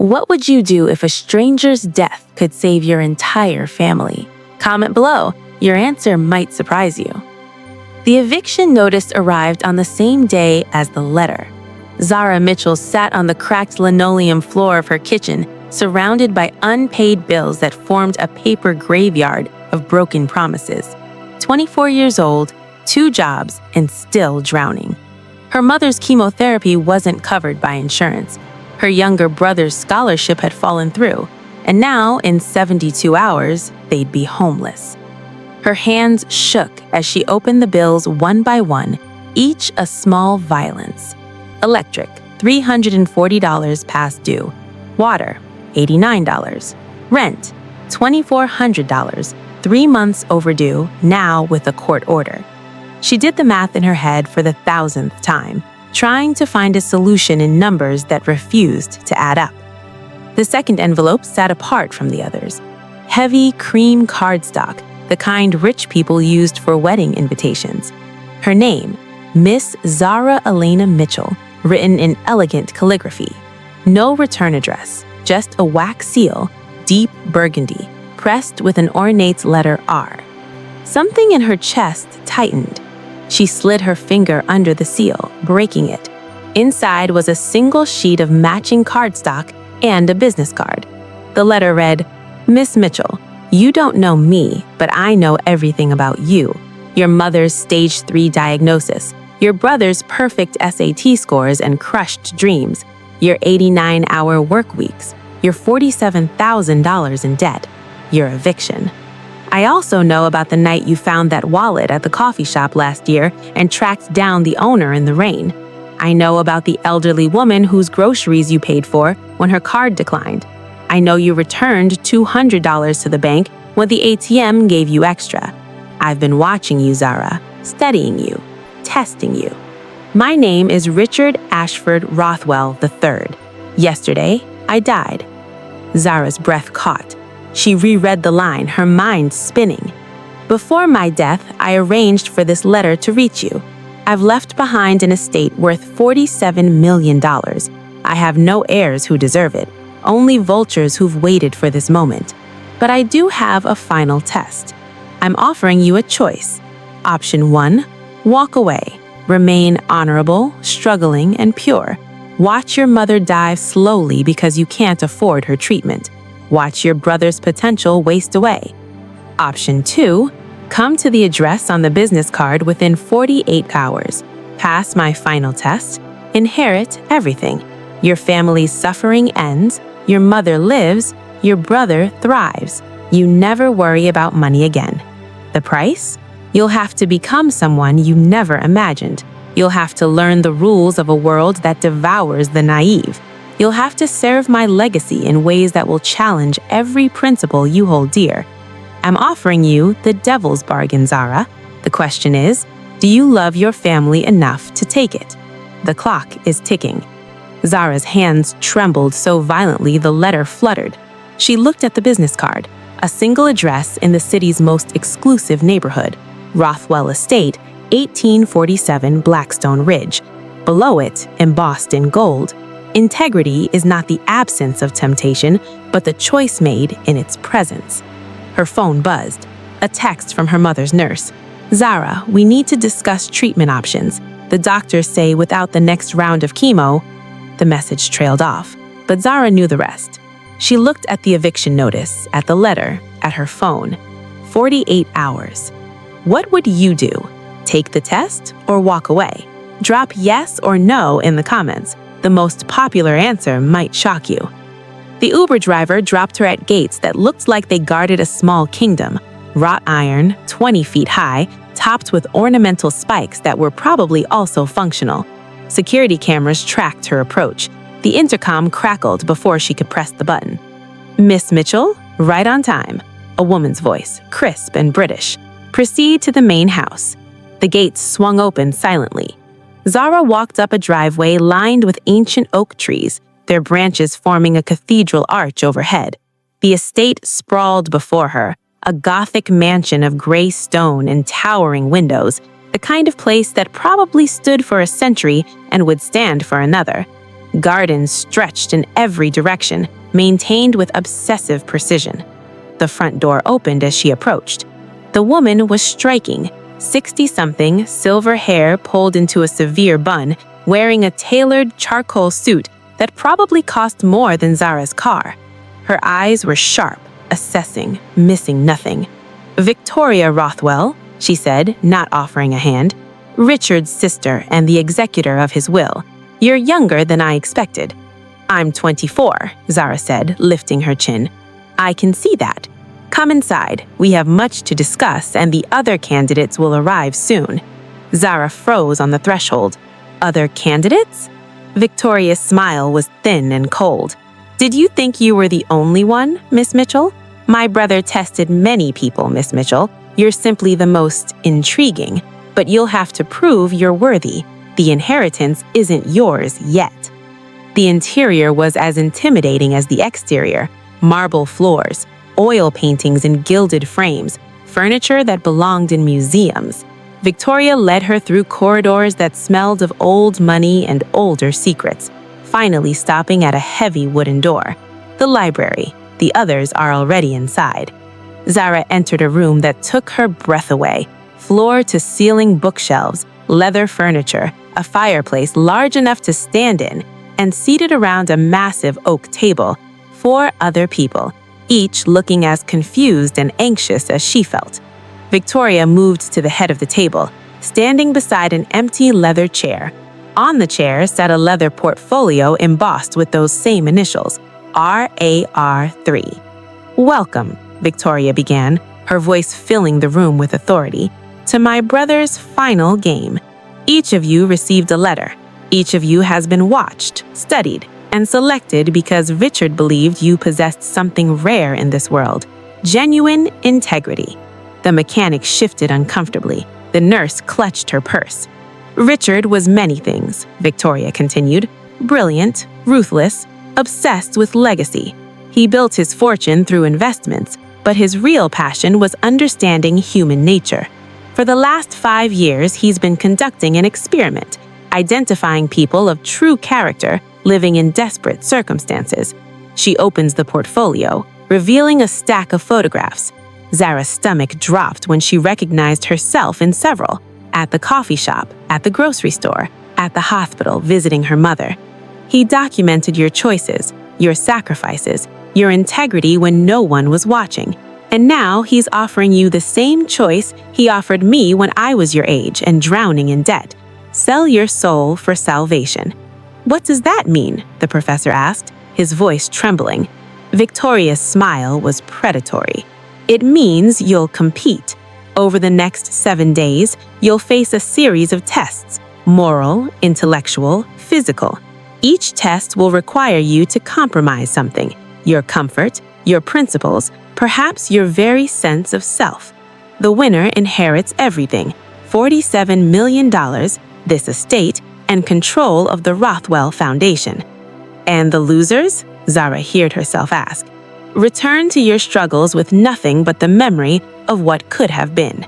What would you do if a stranger's death could save your entire family? Comment below. Your answer might surprise you. The eviction notice arrived on the same day as the letter. Zara Mitchell sat on the cracked linoleum floor of her kitchen, surrounded by unpaid bills that formed a paper graveyard of broken promises. 24 years old, 2 jobs, and still drowning. Her mother's chemotherapy wasn't covered by insurance. Her younger brother's scholarship had fallen through, and now, in 72 hours, they'd be homeless. Her hands shook as she opened the bills one by one, each a small violence. Electric, $340 past due. Water, $89. Rent, $2,400, 3 months overdue, now with a court order. She did the math in her head for the 1,000th time, trying to find a solution in numbers that refused to add up. The second envelope sat apart from the others. Heavy cream cardstock, the kind rich people used for wedding invitations. Her name, Miss Zara Elena Mitchell, written in elegant calligraphy. No return address, just a wax seal, deep burgundy, pressed with an ornate letter R. Something in her chest tightened. She slid her finger under the seal, breaking it. Inside was a single sheet of matching cardstock and a business card. The letter read, "Miss Mitchell, you don't know me, but I know everything about you. Your mother's stage 3 diagnosis, your brother's perfect SAT scores and crushed dreams, your 89-hour work weeks, your $47,000 in debt, your eviction. I also know about the night you found that wallet at the coffee shop last year and tracked down the owner in the rain. I know about the elderly woman whose groceries you paid for when her card declined. I know you returned $200 to the bank when the ATM gave you extra. I've been watching you, Zara, studying you, testing you. My name is Richard Ashford Rothwell III. Yesterday, I died." Zara's breath caught. She reread the line, her mind spinning. "Before my death, I arranged for this letter to reach you. I've left behind an estate worth $47 million. I have no heirs who deserve it, only vultures who've waited for this moment. But I do have a final test. I'm offering you a choice. Option 1, walk away. Remain honorable, struggling, and pure. Watch your mother die slowly because you can't afford her treatment. Watch your brother's potential waste away. Option 2, come to the address on the business card within 48 hours. Pass my final test. Inherit everything. Your family's suffering ends. Your mother lives. Your brother thrives. You never worry about money again. The price? You'll have to become someone you never imagined. You'll have to learn the rules of a world that devours the naive. You'll have to serve my legacy in ways that will challenge every principle you hold dear. I'm offering you the devil's bargain, Zara. The question is, do you love your family enough to take it? The clock is ticking." Zara's hands trembled so violently the letter fluttered. She looked at the business card, a single address in the city's most exclusive neighborhood, Rothwell Estate, 1847 Blackstone Ridge. Below it, embossed in gold, integrity is not the absence of temptation, but the choice made in its presence. Her phone buzzed. A text from her mother's nurse. "Zara, we need to discuss treatment options. The doctors say without the next round of chemo..." The message trailed off, but Zara knew the rest. She looked at the eviction notice, at the letter, at her phone. 48 hours. What would you do? Take the test or walk away? Drop yes or no in the comments. The most popular answer might shock you. The Uber driver dropped her at gates that looked like they guarded a small kingdom. Wrought iron, 20 feet high, topped with ornamental spikes that were probably also functional. Security cameras tracked her approach. The intercom crackled before she could press the button. "Miss Mitchell, right on time." A woman's voice, crisp and British. "Proceed to the main house." The gates swung open silently. Zara walked up a driveway lined with ancient oak trees, their branches forming a cathedral arch overhead. The estate sprawled before her, a Gothic mansion of gray stone and towering windows, the kind of place that probably stood for a century and would stand for another. Gardens stretched in every direction, maintained with obsessive precision. The front door opened as she approached. The woman was striking, 60-something, silver hair pulled into a severe bun, wearing a tailored charcoal suit that probably cost more than Zara's car. Her eyes were sharp, assessing, missing nothing. "Victoria Rothwell," she said, not offering a hand. "Richard's sister and the executor of his will. You're younger than I expected." "I'm 24, Zara said, lifting her chin. "I can see that. Come inside. We have much to discuss, and the other candidates will arrive soon." Zara froze on the threshold. "Other candidates?" Victoria's smile was thin and cold. "Did you think you were the only one, Miss Mitchell? My brother tested many people, Miss Mitchell. You're simply the most intriguing, but you'll have to prove you're worthy. The inheritance isn't yours yet." The interior was as intimidating as the exterior. Marble floors, oil paintings in gilded frames, furniture that belonged in museums. Victoria led her through corridors that smelled of old money and older secrets, finally stopping at a heavy wooden door. "The library. The others are already inside." Zara entered a room that took her breath away. Floor-to-ceiling bookshelves, leather furniture, a fireplace large enough to stand in, and seated around a massive oak table, 4 other people, each looking as confused and anxious as she felt. Victoria moved to the head of the table, standing beside an empty leather chair. On the chair sat a leather portfolio embossed with those same initials, RAR3. "Welcome," Victoria began, her voice filling the room with authority, "to my brother's final game. Each of you received a letter. Each of you has been watched, studied, and selected because Richard believed you possessed something rare in this world, genuine integrity." The mechanic shifted uncomfortably. The nurse clutched her purse. "Richard was many things," Victoria continued. "Brilliant, ruthless, obsessed with legacy. He built his fortune through investments, but his real passion was understanding human nature. For the last 5 years, he's been conducting an experiment, identifying people of true character living in desperate circumstances." She opens the portfolio, revealing a stack of photographs. Zara's stomach dropped when she recognized herself in several, at the coffee shop, at the grocery store, at the hospital visiting her mother. "He documented your choices, your sacrifices, your integrity when no one was watching. And now he's offering you the same choice he offered me when I was your age and drowning in debt. Sell your soul for salvation." "What does that mean?" the professor asked, his voice trembling. Victoria's smile was predatory. "It means you'll compete. Over the next 7 days, you'll face a series of tests: moral, intellectual, physical. Each test will require you to compromise something: your comfort, your principles, perhaps your very sense of self. The winner inherits everything: $47 million, this estate, and control of the Rothwell Foundation." "And the losers?" Zara heard herself ask. "Return to your struggles with nothing but the memory of what could have been."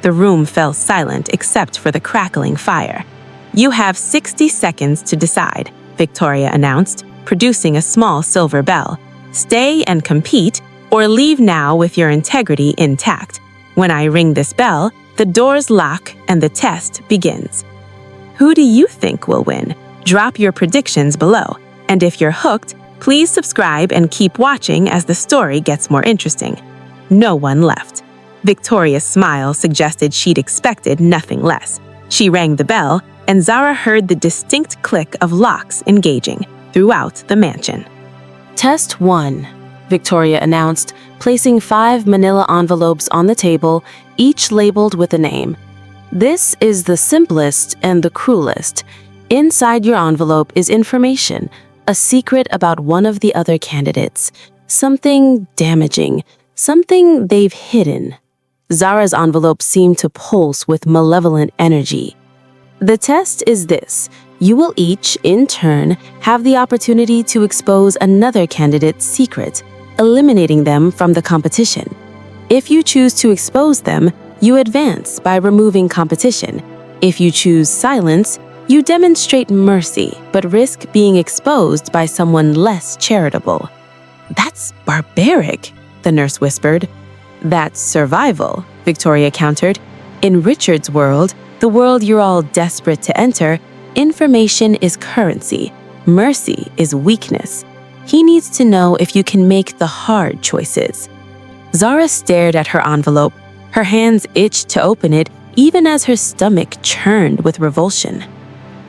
The room fell silent except for the crackling fire. "You have 60 seconds to decide," Victoria announced, producing a small silver bell. "Stay and compete, or leave now with your integrity intact. When I ring this bell, the doors lock and the test begins." Who do you think will win? Drop your predictions below. And if you're hooked, please subscribe and keep watching as the story gets more interesting. No one left. Victoria's smile suggested she'd expected nothing less. She rang the bell, and Zara heard the distinct click of locks engaging throughout the mansion. Test 1, Victoria announced, placing 5 manila envelopes on the table, each labeled with a name. "This is the simplest and the cruelest. Inside your envelope is information, a secret about one of the other candidates. Something damaging, something they've hidden." Zara's envelope seemed to pulse with malevolent energy. "The test is this. You will each, in turn, have the opportunity to expose another candidate's secret, eliminating them from the competition. If you choose to expose them, you advance by removing competition. If you choose silence, You demonstrate mercy, but risk being exposed by someone less charitable. That's barbaric, the nurse whispered. That's survival, Victoria countered. In Richard's world, the world you're all desperate to enter, information is currency. Mercy is weakness. He needs to know if you can make the hard choices. Zara stared at her envelope. Her hands itched to open it, even as her stomach churned with revulsion.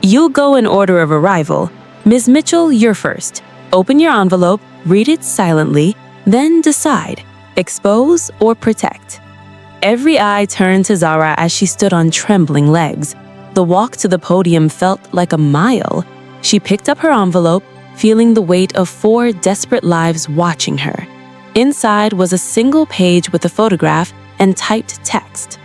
You'll go in order of arrival. Ms. Mitchell, you're first. Open your envelope, read it silently, then decide, expose or protect. Every eye turned to Zara as she stood on trembling legs. The walk to the podium felt like a mile. She picked up her envelope, feeling the weight of 4 desperate lives watching her. Inside was a single page with a photograph and typed text.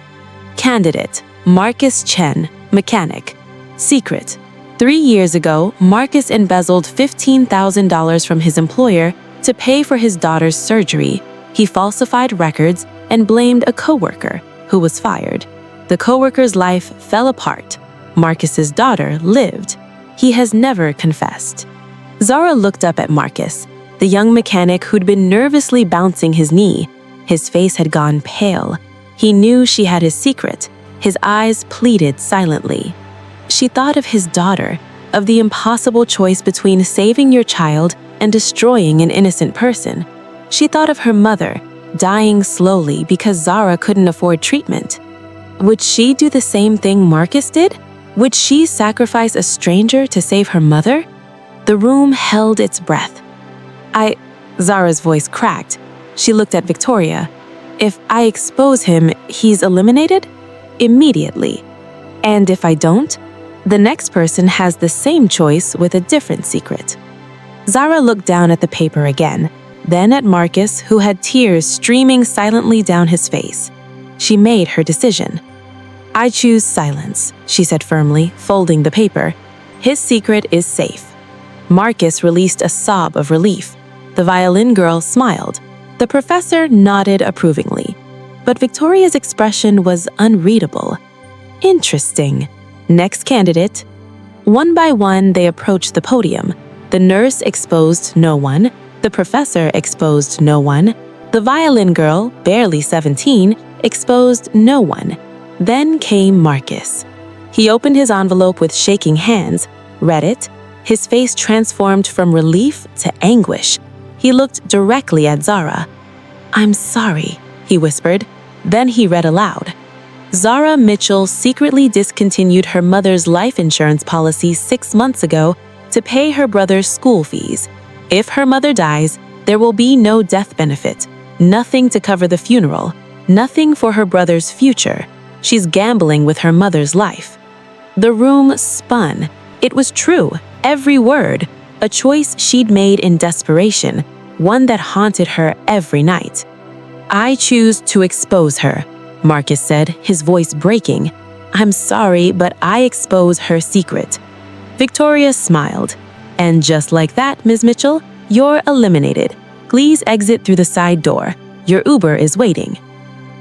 Candidate, Marcus Chen, mechanic. Secret. 3 years ago, Marcus embezzled $15,000 from his employer to pay for his daughter's surgery. He falsified records and blamed a coworker, who was fired. The coworker's life fell apart. Marcus's daughter lived. He has never confessed. Zara looked up at Marcus, the young mechanic who'd been nervously bouncing his knee. His face had gone pale. He knew she had his secret. His eyes pleaded silently. She thought of his daughter, of the impossible choice between saving your child and destroying an innocent person. She thought of her mother, dying slowly because Zara couldn't afford treatment. Would she do the same thing Marcus did? Would she sacrifice a stranger to save her mother? The room held its breath. Zara's voice cracked. She looked at Victoria. If I expose him, he's eliminated? Immediately. And if I don't? The next person has the same choice with a different secret. Zara looked down at the paper again, then at Marcus, who had tears streaming silently down his face. She made her decision. I choose silence, she said firmly, folding the paper. His secret is safe. Marcus released a sob of relief. The violin girl smiled. The professor nodded approvingly. But Victoria's expression was unreadable. Interesting. Next candidate. One by one, they approached the podium. The nurse exposed no one. The professor exposed no one. The violin girl, barely 17, exposed no one. Then came Marcus. He opened his envelope with shaking hands, read it. His face transformed from relief to anguish. He looked directly at Zara. I'm sorry, he whispered. Then he read aloud. Zara Mitchell secretly discontinued her mother's life insurance policy 6 months ago to pay her brother's school fees. If her mother dies, there will be no death benefit, nothing to cover the funeral, nothing for her brother's future. She's gambling with her mother's life. The room spun. It was true, every word, a choice she'd made in desperation, one that haunted her every night. I choose to expose her, Marcus said, his voice breaking. I'm sorry, but I expose her secret. Victoria smiled. And just like that, Ms. Mitchell, you're eliminated. Please exit through the side door. Your Uber is waiting.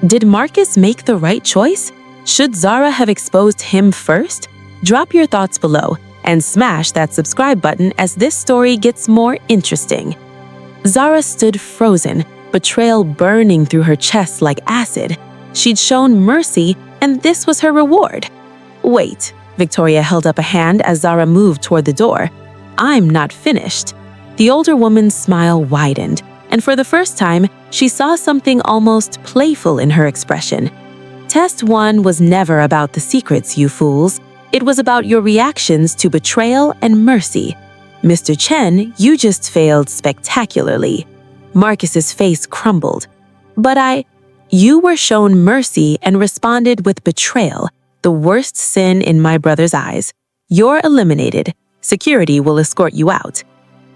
Did Marcus make the right choice? Should Zara have exposed him first? Drop your thoughts below and smash that subscribe button as this story gets more interesting. Zara stood frozen, betrayal burning through her chest like acid. She'd shown mercy, and this was her reward. Wait, Victoria held up a hand as Zara moved toward the door. I'm not finished. The older woman's smile widened, and for the first time, she saw something almost playful in her expression. Test 1 was never about the secrets, you fools. It was about your reactions to betrayal and mercy. Mr. Chen, you just failed spectacularly. Marcus's face crumbled. But you were shown mercy and responded with betrayal, the worst sin in my brother's eyes. You're eliminated. Security will escort you out.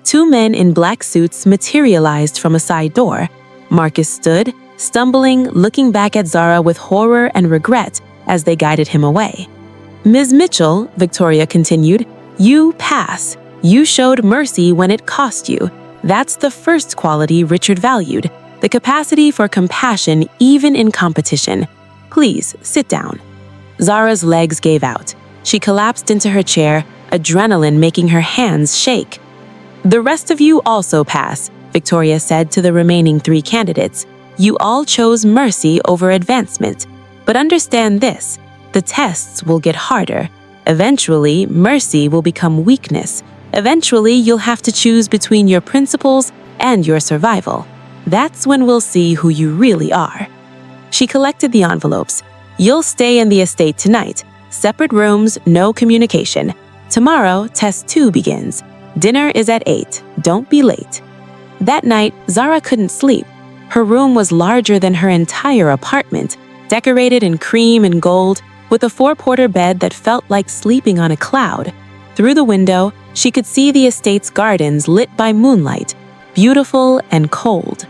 2 men in black suits materialized from a side door. Marcus stood, stumbling, looking back at Zara with horror and regret as they guided him away. Ms. Mitchell, Victoria continued, you pass. You showed mercy when it cost you. That's the first quality Richard valued, the capacity for compassion even in competition. Please, sit down. Zara's legs gave out. She collapsed into her chair, adrenaline making her hands shake. "The rest of you also pass," Victoria said to the remaining 3 candidates. "You all chose mercy over advancement. But understand this, the tests will get harder. Eventually, mercy will become weakness. Eventually, you'll have to choose between your principles and your survival. That's when we'll see who you really are." She collected the envelopes. "You'll stay in the estate tonight. Separate rooms, no communication. Tomorrow, test 2 begins. Dinner is at 8. Don't be late." That night, Zara couldn't sleep. Her room was larger than her entire apartment, decorated in cream and gold, with a 4-porter bed that felt like sleeping on a cloud. Through the window, she could see the estate's gardens lit by moonlight, beautiful and cold.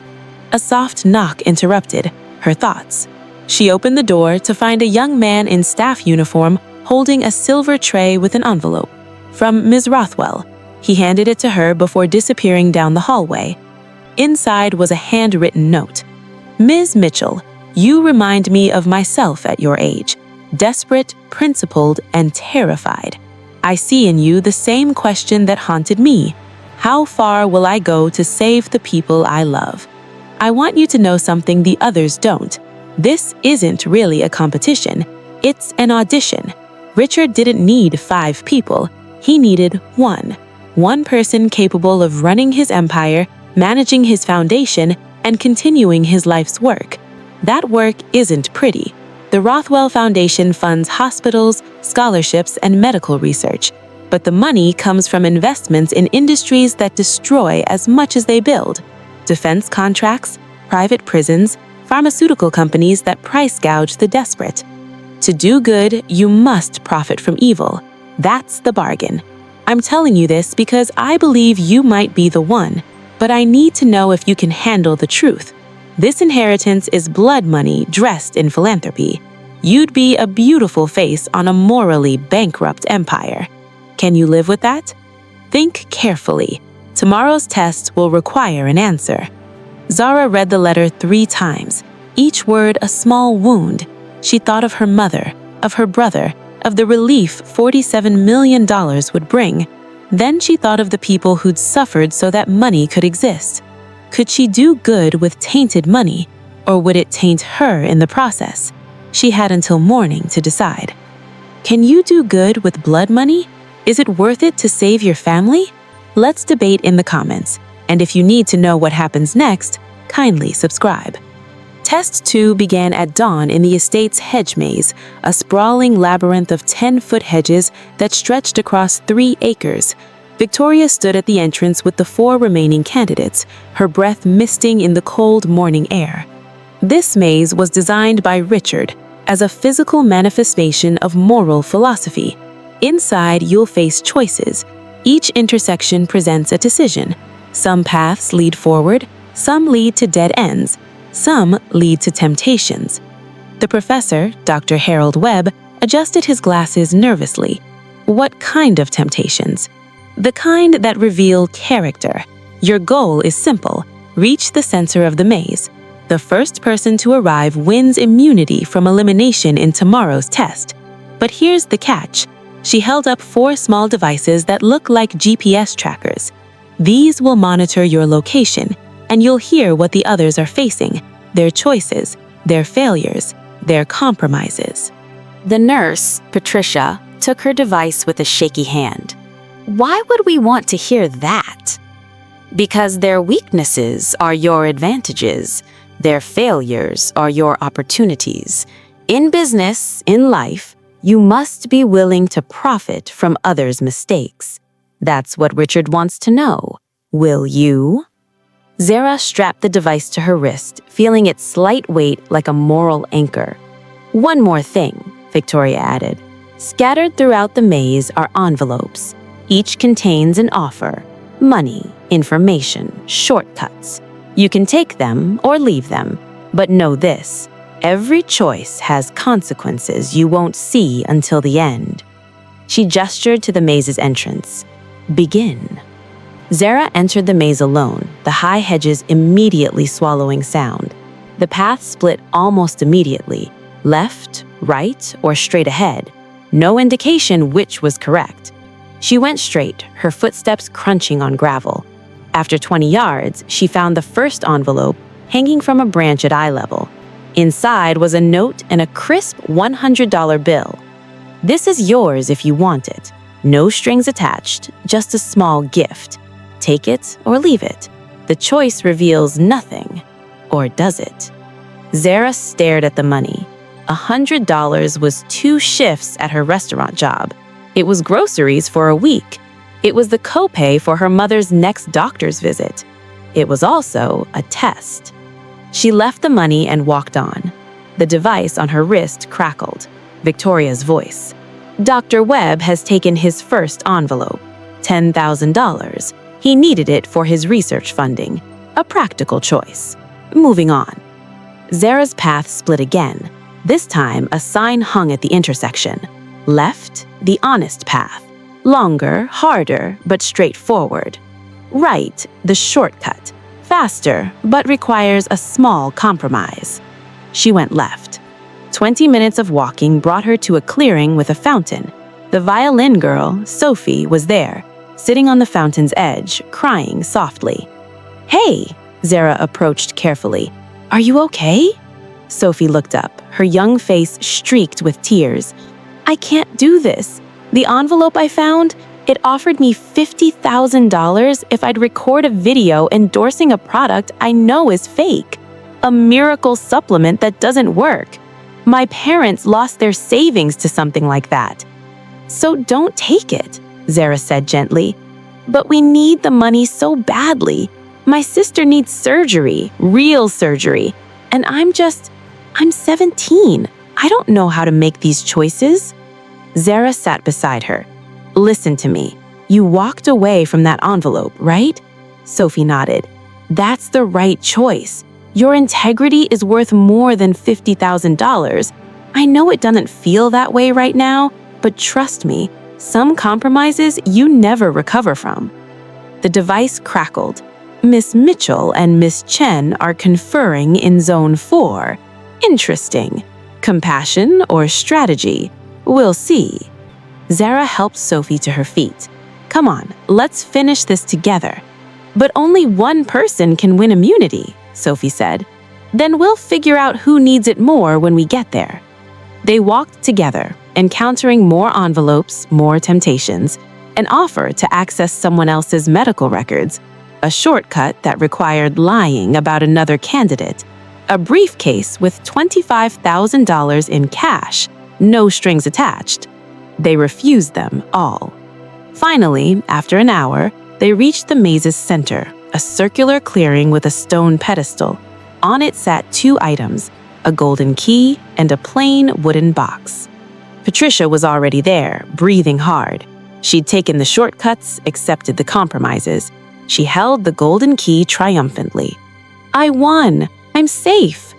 A soft knock interrupted her thoughts. She opened the door to find a young man in staff uniform holding a silver tray with an envelope. From Ms. Rothwell. He handed it to her before disappearing down the hallway. Inside was a handwritten note. "Ms. Mitchell, you remind me of myself at your age. Desperate, principled, and terrified. I see in you the same question that haunted me. How far will I go to save the people I love? I want you to know something the others don't. This isn't really a competition. It's an audition. Richard didn't need 5 people. He needed 1. One person capable of running his empire, managing his foundation, and continuing his life's work. That work isn't pretty. The Rothwell Foundation funds hospitals, scholarships, and medical research. But the money comes from investments in industries that destroy as much as they build. Defense contracts, private prisons, pharmaceutical companies that price gouge the desperate. To do good, you must profit from evil. That's the bargain. I'm telling you this because I believe you might be the one, but I need to know if you can handle the truth. This inheritance is blood money dressed in philanthropy. You'd be a beautiful face on a morally bankrupt empire. Can you live with that? Think carefully. Tomorrow's test will require an answer." Zara read the letter 3 times, each word a small wound. She thought of her mother, of her brother, of the relief $47 million would bring. Then she thought of the people who'd suffered so that money could exist. Could she do good with tainted money, or would it taint her in the process? She had until morning to decide. Can you do good with blood money? Is it worth it to save your family? Let's debate in the comments, and if you need to know what happens next, kindly subscribe. Test 2 began at dawn in the estate's hedge maze, a sprawling labyrinth of 10-foot hedges that stretched across 3 acres. Victoria stood at the entrance with the 4 remaining candidates, her breath misting in the cold morning air. This maze was designed by Richard as a physical manifestation of moral philosophy. Inside, you'll face choices. Each intersection presents a decision. Some paths lead forward, some lead to dead ends. Some lead to temptations. The professor, Dr. Harold Webb, adjusted his glasses nervously. What kind of temptations? The kind that reveal character. Your goal is simple. Reach the center of the maze. The first person to arrive wins immunity from elimination in tomorrow's test. But here's the catch. She held up 4 small devices that look like GPS trackers. These will monitor your location, and you'll hear what the others are facing, their choices, their failures, their compromises. The nurse, Patricia, took her device with a shaky hand. Why would we want to hear that? Because their weaknesses are your advantages. Their failures are your opportunities. In business, in life, you must be willing to profit from others' mistakes. That's what Richard wants to know. Will you? Zara strapped the device to her wrist, feeling its slight weight like a moral anchor. One more thing, Victoria added. Scattered throughout the maze are envelopes. Each contains an offer, money, information, shortcuts. You can take them or leave them, but know this. Every choice has consequences you won't see until the end. She gestured to the maze's entrance. Begin. Zara entered the maze alone, the high hedges immediately swallowing sound. The path split almost immediately, left, right, or straight ahead. no indication which was correct. She went straight, her footsteps crunching on gravel. After 20 yards, she found the first envelope hanging from a branch at eye level. Inside was a note and a crisp $100 bill. "This is yours if you want it. No strings attached, just a small gift. Take it or leave it. The choice reveals nothing. Or does it?" Zara stared at the money. $100 was 2 shifts at her restaurant job. It was groceries for a week. It was the copay for her mother's next doctor's visit. It was also a test. She left the money and walked on. The device on her wrist crackled. Victoria's voice. "Dr. Webb has taken his first envelope. $10,000. He needed it for his research funding. A practical choice. Moving on." Zara's path split again. This time, a sign hung at the intersection. Left, the honest path. Longer, harder, but straightforward. Right, the shortcut. Faster, but requires a small compromise. She went left. 20 minutes of walking brought her to a clearing with a fountain. The violin girl, Sophie, was there, sitting on the fountain's edge, crying softly. "Hey," Zara approached carefully. "Are you okay?" Sophie looked up, her young face streaked with tears. "I can't do this. The envelope I found, it offered me $50,000 if I'd record a video endorsing a product I know is fake. A miracle supplement that doesn't work. My parents lost their savings to something like that. So don't take it," Zara said gently. "But we need the money so badly. My sister needs surgery, real surgery. And I'm 17. I don't know how to make these choices." Zara sat beside her. "Listen to me. You walked away from that envelope, right?" Sophie nodded. "That's the right choice. Your integrity is worth more than $50,000. I know it doesn't feel that way right now, but trust me, some compromises you never recover from." The device crackled. "Miss Mitchell and Miss Chen are conferring in Zone 4. Interesting. Compassion or strategy? We'll see." Zara helped Sophie to her feet. "Come on, let's finish this together." "But only one person can win immunity," Sophie said. "Then we'll figure out who needs it more when we get there." They walked together, encountering more envelopes, more temptations, an offer to access someone else's medical records, a shortcut that required lying about another candidate, a briefcase with $25,000 in cash, no strings attached. They refused them all. Finally, after an hour, they reached the maze's center, a circular clearing with a stone pedestal. On it sat 2 items, a golden key and a plain wooden box. Patricia was already there, breathing hard. She'd taken the shortcuts, accepted the compromises. She held the golden key triumphantly. "I won! I'm safe!"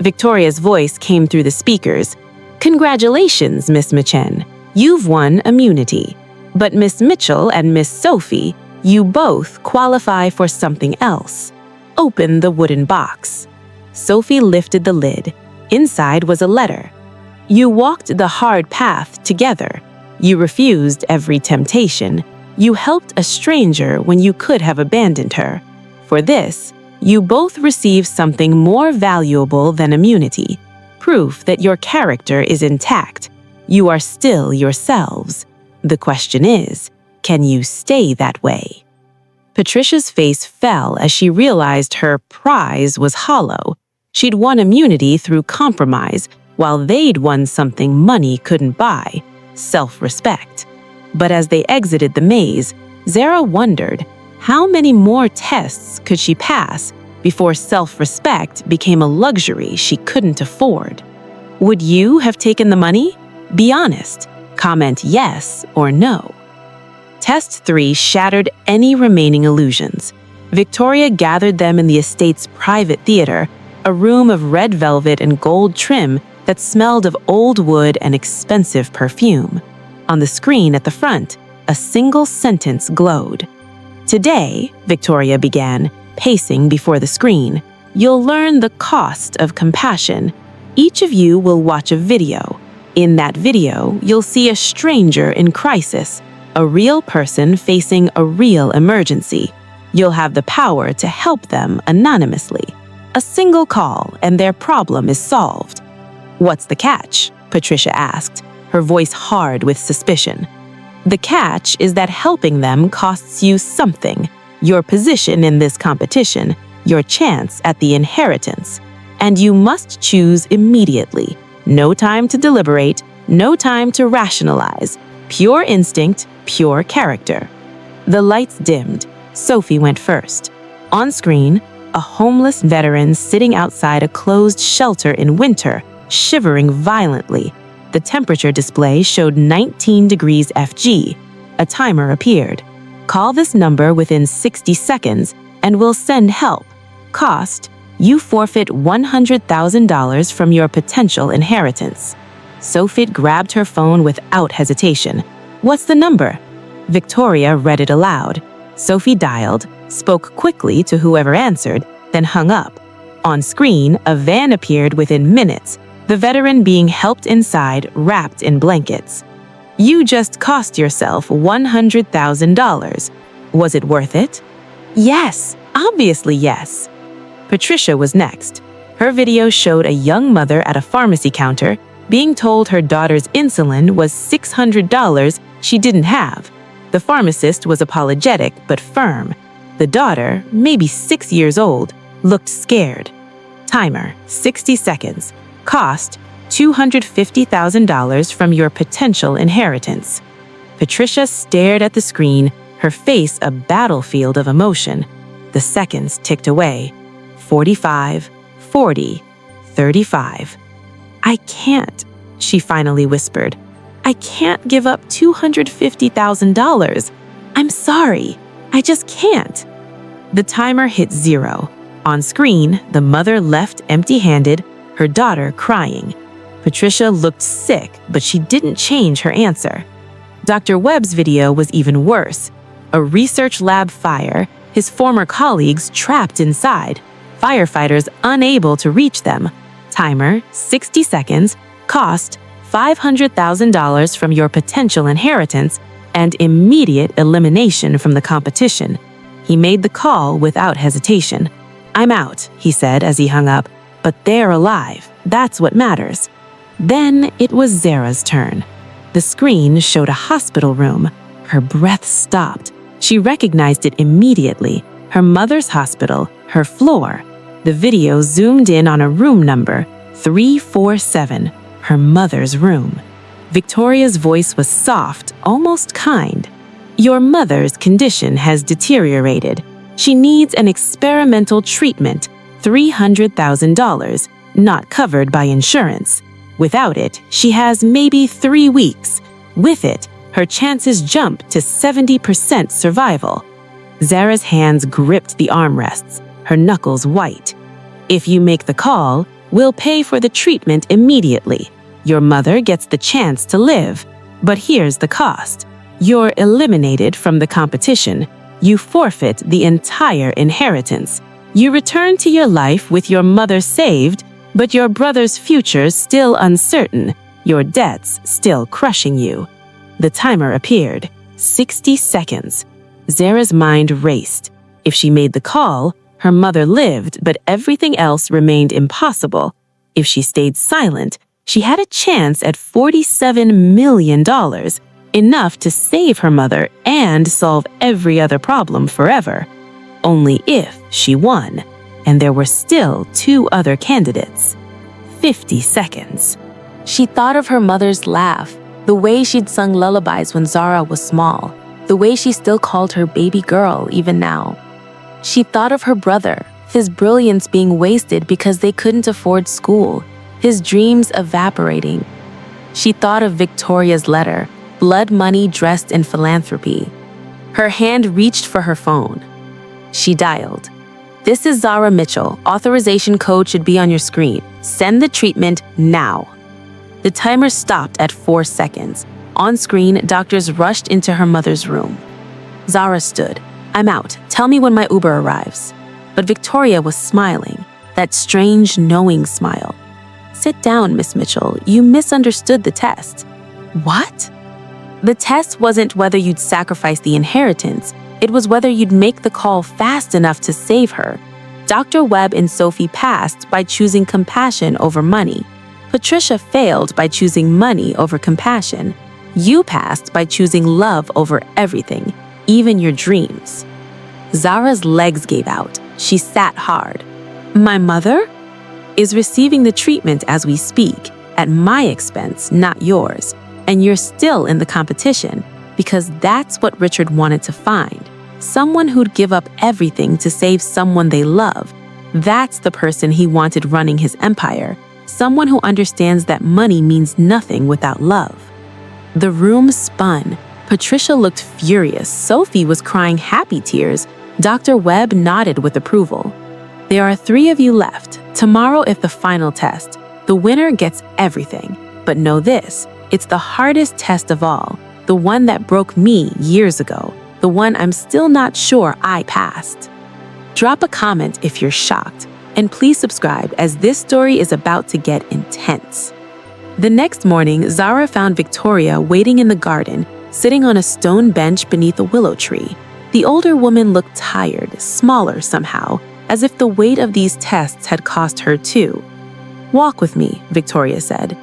Victoria's voice came through the speakers. "Congratulations, Miss Machen. You've won immunity. But Miss Mitchell and Miss Sophie, you both qualify for something else. Open the wooden box." Sophie lifted the lid. Inside was a letter. "You walked the hard path together. You refused every temptation. You helped a stranger when you could have abandoned her. For this, you both receive something more valuable than immunity, proof that your character is intact. You are still yourselves. The question is, can you stay that way?" Patricia's face fell as she realized her prize was hollow. She'd won immunity through compromise, while they'd won something money couldn't buy, self-respect. But as they exited the maze, Zara wondered, how many more tests could she pass before self-respect became a luxury she couldn't afford? Would you have taken the money? Be honest. Comment yes or no. Test 3 shattered any remaining illusions. Victoria gathered them in the estate's private theater, a room of red velvet and gold trim that smelled of old wood and expensive perfume. On the screen at the front, a single sentence glowed. "Today," Victoria began, pacing before the screen, "you'll learn the cost of compassion. Each of you will watch a video. In that video, you'll see a stranger in crisis, a real person facing a real emergency. You'll have the power to help them anonymously. A single call and their problem is solved. What's the catch? Patricia asked, her voice hard with suspicion. The catch is that helping them costs you something, your position in this competition, your chance at the inheritance. And you must choose immediately. No time to deliberate, no time to rationalize. Pure instinct, pure character. The lights dimmed. Sophie went first. On screen, a homeless veteran sitting outside a closed shelter in winter, shivering violently. The temperature display showed 19 degrees FG. A timer appeared. Call this number within 60 seconds and we'll send help. Cost: you forfeit $100,000 from your potential inheritance. Sophie grabbed her phone without hesitation. What's the number? Victoria read it aloud. Sophie dialed, spoke quickly to whoever answered, then hung up. On screen, a van appeared within minutes, the veteran being helped inside, wrapped in blankets. You just cost yourself $100,000. Was it worth it? Yes, obviously yes. Patricia was next. Her video showed a young mother at a pharmacy counter being told her daughter's insulin was $600 she didn't have. The pharmacist was apologetic but firm. The daughter, maybe 6 years old, looked scared. Timer: 60 seconds. Cost: $250,000 from your potential inheritance. Patricia stared at the screen, her face a battlefield of emotion. The seconds ticked away. 45, 40, 35. I can't, she finally whispered. I can't give up $250,000. I'm sorry. I just can't. The timer hit 0. On screen, the mother left empty-handed, her daughter crying. Patricia looked sick, but she didn't change her answer. Dr. Webb's video was even worse. A research lab fire, his former colleagues trapped inside, firefighters unable to reach them. Timer: 60 seconds. Cost: $500,000 from your potential inheritance and immediate elimination from the competition. He made the call without hesitation. I'm out, he said as he hung up, but they're alive. That's what matters. Then it was Zara's turn. The screen showed a hospital room. Her breath stopped. She recognized it immediately. Her mother's hospital, her floor. The video zoomed in on a room number, 347, her mother's room. Victoria's voice was soft, almost kind. Your mother's condition has deteriorated. She needs an experimental treatment, $300,000, not covered by insurance. Without it, she has maybe 3 weeks. With it, her chances jump to 70% survival. Zara's hands gripped the armrests, her knuckles white. If you make the call, we'll pay for the treatment immediately. Your mother gets the chance to live. But here's the cost. You're eliminated from the competition. You forfeit the entire inheritance. You return to your life with your mother saved, but your brother's future still uncertain, your debts still crushing you. The timer appeared. 60 seconds. Zara's mind raced. If she made the call, her mother lived, but everything else remained impossible. If she stayed silent, she had a chance at $47 million, enough to save her mother and solve every other problem forever. Only if she won, and there were still 2 other candidates. 50 seconds. She thought of her mother's laugh, the way she'd sung lullabies when Zara was small, the way she still called her baby girl even now. She thought of her brother, his brilliance being wasted because they couldn't afford school, his dreams evaporating. She thought of Victoria's letter, blood money dressed in philanthropy. Her hand reached for her phone. She dialed. This is Zara Mitchell. Authorization code should be on your screen. Send the treatment now. The timer stopped at 4 seconds. On screen, doctors rushed into her mother's room. Zara stood. I'm out. Tell me when my Uber arrives. But Victoria was smiling, that strange, knowing smile. Sit down, Miss Mitchell. You misunderstood the test. What? The test wasn't whether you'd sacrifice the inheritance. It was whether you'd make the call fast enough to save her. Dr. Webb and Sophie passed by choosing compassion over money. Patricia failed by choosing money over compassion. You passed by choosing love over everything, even your dreams. Zara's legs gave out. She sat hard. My mother is receiving the treatment as we speak, at my expense, not yours. And you're still in the competition because that's what Richard wanted to find. Someone who'd give up everything to save someone they love. That's the person he wanted running his empire. Someone who understands that money means nothing without love. The room spun. Patricia looked furious. Sophie was crying happy tears. Dr. Webb nodded with approval. There are 3 of you left. Tomorrow is the final test. The winner gets everything. But know this, it's the hardest test of all. The one that broke me years ago. The one I'm still not sure I passed. Drop a comment if you're shocked. And please subscribe as this story is about to get intense. The next morning, Zara found Victoria waiting in the garden, sitting on a stone bench beneath a willow tree. The older woman looked tired, smaller somehow, as if the weight of these tests had cost her too. Walk with me, Victoria said.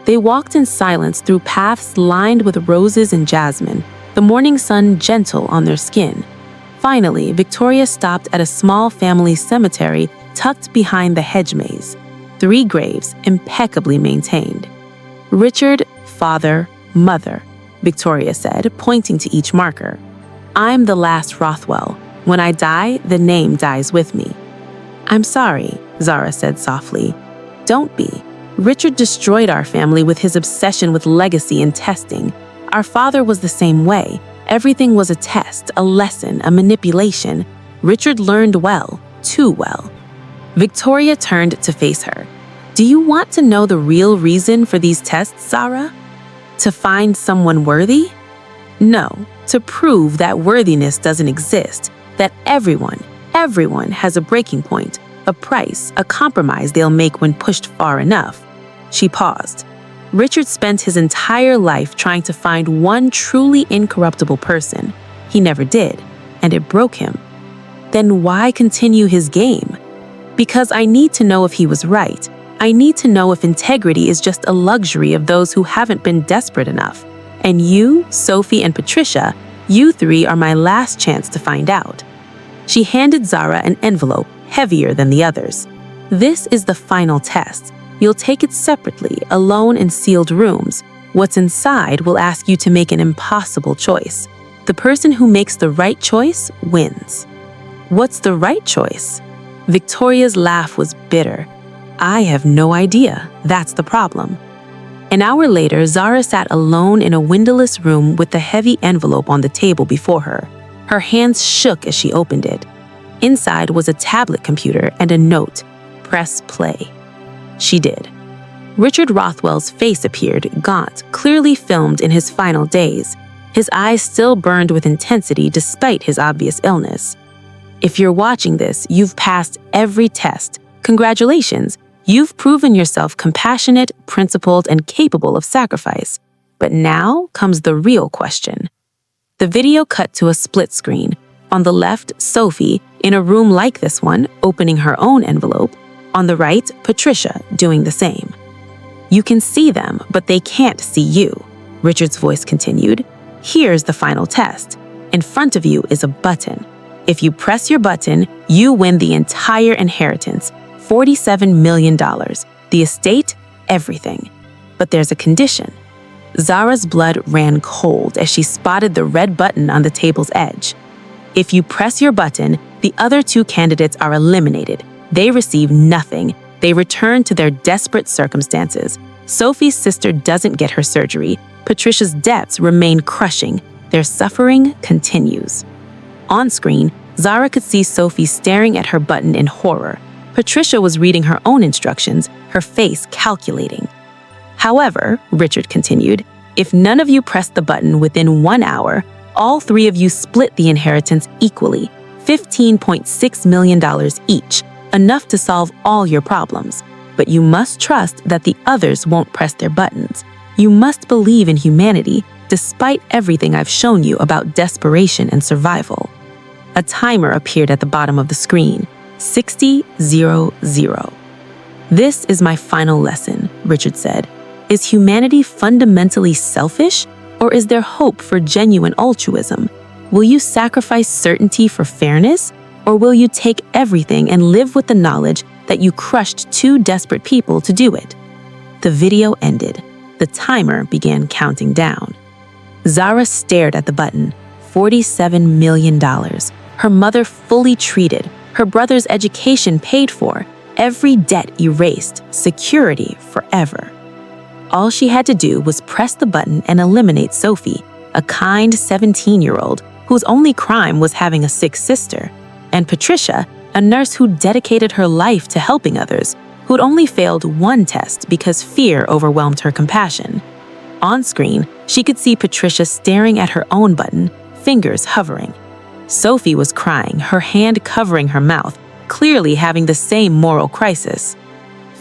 They walked in silence through paths lined with roses and jasmine, the morning sun gentle on their skin. Finally, Victoria stopped at a small family cemetery tucked behind the hedge maze. 3 graves, impeccably maintained. Richard, father, mother, Victoria said, pointing to each marker. I'm the last Rothwell. When I die, the name dies with me. I'm sorry, Zara said softly. Don't be. Richard destroyed our family with his obsession with legacy and testing. Our father was the same way. Everything was a test, a lesson, a manipulation. Richard learned well, too well. Victoria turned to face her. Do you want to know the real reason for these tests, Zara? To find someone worthy? No, to prove that worthiness doesn't exist, that everyone has a breaking point, a price, a compromise they'll make when pushed far enough. She paused. Richard spent his entire life trying to find one truly incorruptible person. He never did, and it broke him. Then why continue his game? Because I need to know if he was right. I need to know if integrity is just a luxury of those who haven't been desperate enough. And you, Sophie, and Patricia, you 3 are my last chance to find out. She handed Zara an envelope heavier than the others. This is the final test. You'll take it separately, alone in sealed rooms. What's inside will ask you to make an impossible choice. The person who makes the right choice wins. What's the right choice? Victoria's laugh was bitter. I have no idea. That's the problem. An hour later, Zara sat alone in a windowless room with the heavy envelope on the table before her. Her hands shook as she opened it. Inside was a tablet computer and a note. Press play. She did. Richard Rothwell's face appeared, gaunt, clearly filmed in his final days. His eyes still burned with intensity despite his obvious illness. If you're watching this, you've passed every test. Congratulations. You've proven yourself compassionate, principled, and capable of sacrifice. But now comes the real question. The video cut to a split screen. On the left, Sophie, in a room like this one, opening her own envelope. On the right, Patricia, doing the same. You can see them, but they can't see you, Richard's voice continued. Here's the final test. In front of you is a button. If you press your button, you win the entire inheritance, $47 million, the estate, everything. But there's a condition. Zara's blood ran cold as she spotted the red button on the table's edge. If you press your button, the other 2 candidates are eliminated. They receive nothing. They return to their desperate circumstances. Sophie's sister doesn't get her surgery. Patricia's debts remain crushing. Their suffering continues. On screen, Zara could see Sophie staring at her button in horror. Patricia was reading her own instructions, her face calculating. However, Richard continued, if none of you pressed the button within 1 hour, all 3 of you split the inheritance equally, $15.6 million each, enough to solve all your problems. but you must trust that the others won't press their buttons. You must believe in humanity, despite everything I've shown you about desperation and survival." A timer appeared at the bottom of the screen, 60:00. "This is my final lesson," Richard said. "Is humanity fundamentally selfish, or is there hope for genuine altruism? Will you sacrifice certainty for fairness, or will you take everything and live with the knowledge that you crushed two desperate people to do it?" The video ended. The timer began counting down. Zara stared at the button. $47 million. Her mother fully treated, her brother's education paid for, every debt erased, security forever. All she had to do was press the button and eliminate Sophie, a kind 17-year-old whose only crime was having a sick sister, and Patricia, a nurse who dedicated her life to helping others, who'd only failed one test because fear overwhelmed her compassion. On screen, she could see Patricia staring at her own button, fingers hovering. Sophie was crying, her hand covering her mouth, clearly having the same moral crisis.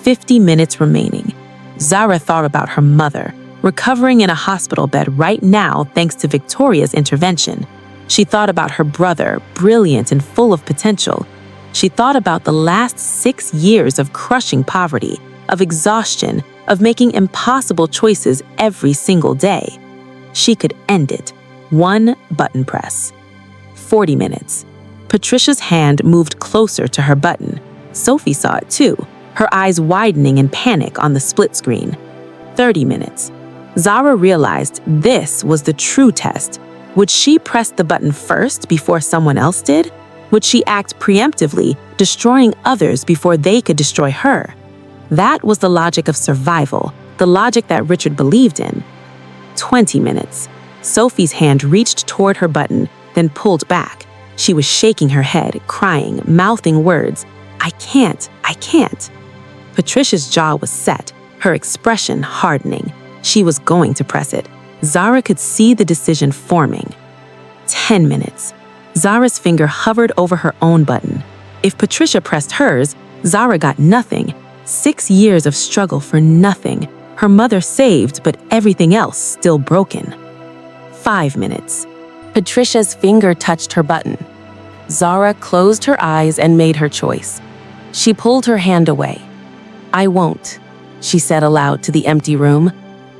50 minutes remaining. Zara thought about her mother, recovering in a hospital bed right now thanks to Victoria's intervention. She thought about her brother, brilliant and full of potential. She thought about the last 6 years of crushing poverty, of exhaustion, of making impossible choices every single day. She could end it. One button press. 40 minutes. Patricia's hand moved closer to her button. Sophie saw it too, her eyes widening in panic on the split screen. 30 minutes. Zara realized this was the true test. Would she press the button first before someone else did? Would she act preemptively, destroying others before they could destroy her? That was the logic of survival, the logic that Richard believed in. 20 minutes. Sophie's hand reached toward her button, then pulled back. She was shaking her head, crying, mouthing words. I can't. Patricia's jaw was set, her expression hardening. She was going to press it. Zara could see the decision forming. 10 minutes. Zara's finger hovered over her own button. If Patricia pressed hers, Zara got nothing. 6 years of struggle for nothing. Her mother saved, but everything else still broken. 5 minutes. Patricia's finger touched her button. Zara closed her eyes and made her choice. She pulled her hand away. I won't, she said aloud to the empty room.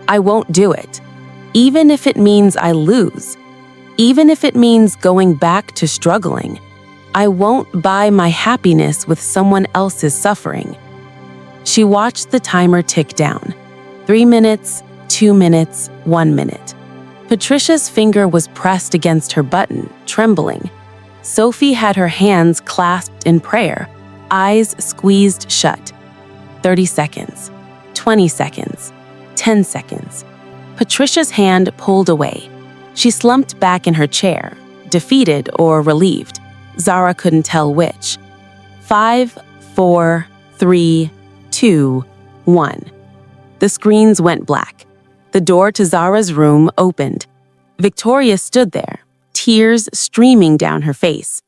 I won't do it. Even if it means I lose. Even if it means going back to struggling. I won't buy my happiness with someone else's suffering. She watched the timer tick down. 3 minutes, 2 minutes, 1 minute. Patricia's finger was pressed against her button, trembling. Sophie had her hands clasped in prayer, eyes squeezed shut. 30 seconds, 20 seconds, 10 seconds. Patricia's hand pulled away. She slumped back in her chair, defeated or relieved. Zara couldn't tell which. 5, 4, 3, 2, 1. The screens went black. The door to Zara's room opened. Victoria stood there, tears streaming down her face.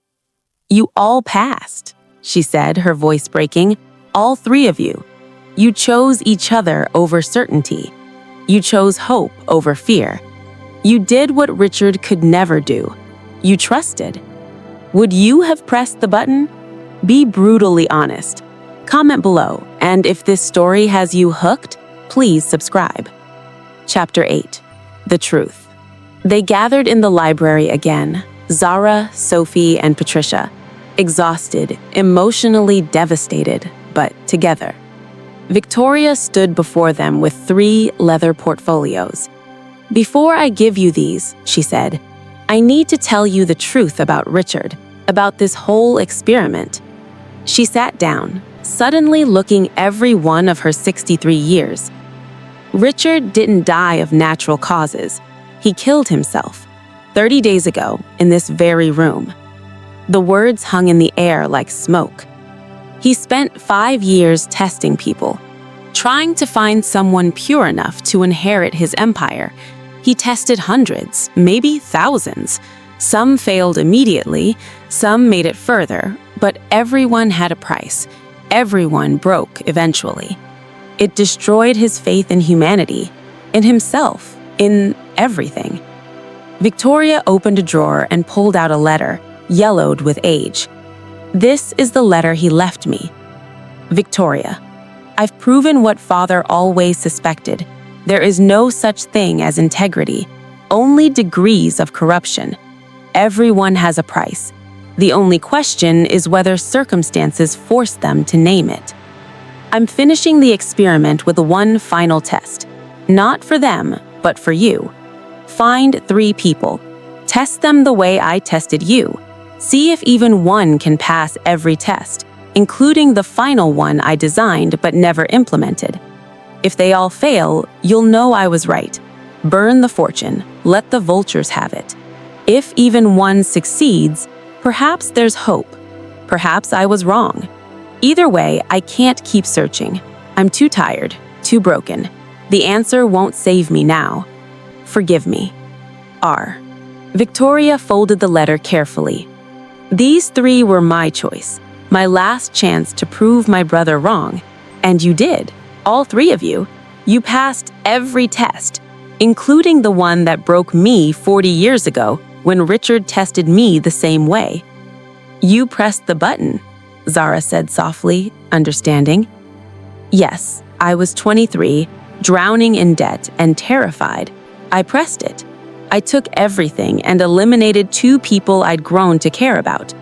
You all passed, she said, her voice breaking. All 3 of you. You chose each other over certainty. You chose hope over fear. You did what Richard could never do. You trusted. Would you have pressed the button? Be brutally honest. Comment below, and if this story has you hooked, please subscribe. Chapter 8. The Truth. They gathered in the library again, Zara, Sophie, and Patricia, exhausted, emotionally devastated, but together. Victoria stood before them with 3 leather portfolios. Before I give you these, she said, I need to tell you the truth about Richard, about this whole experiment. She sat down, suddenly looking every one of her 63 years. Richard didn't die of natural causes. He killed himself 30 days ago in this very room. The words hung in the air like smoke. He spent 5 years testing people, trying to find someone pure enough to inherit his empire. He tested hundreds, maybe thousands. Some failed immediately, some made it further, but everyone had a price. Everyone broke eventually. It destroyed his faith in humanity, in himself, in everything. Victoria opened a drawer and pulled out a letter, yellowed with age. This is the letter he left me. Victoria, I've proven what father always suspected. There is no such thing as integrity, only degrees of corruption. Everyone has a price. The only question is whether circumstances force them to name it. I'm finishing the experiment with one final test. Not for them, but for you. Find 3 people. Test them the way I tested you. See if even one can pass every test, including the final one I designed but never implemented. If they all fail, you'll know I was right. Burn the fortune, let the vultures have it. If even one succeeds, perhaps there's hope. Perhaps I was wrong. Either way, I can't keep searching. I'm too tired, too broken. The answer won't save me now. Forgive me. R. Victoria folded the letter carefully. These 3 were my choice, my last chance to prove my brother wrong. And you did, all 3 of you. You passed every test, including the one that broke me 40 years ago when Richard tested me the same way. You pressed the button, Zara said softly, understanding. Yes, I was 23, drowning in debt and terrified. I pressed it. I took everything and eliminated 2 people I'd grown to care about.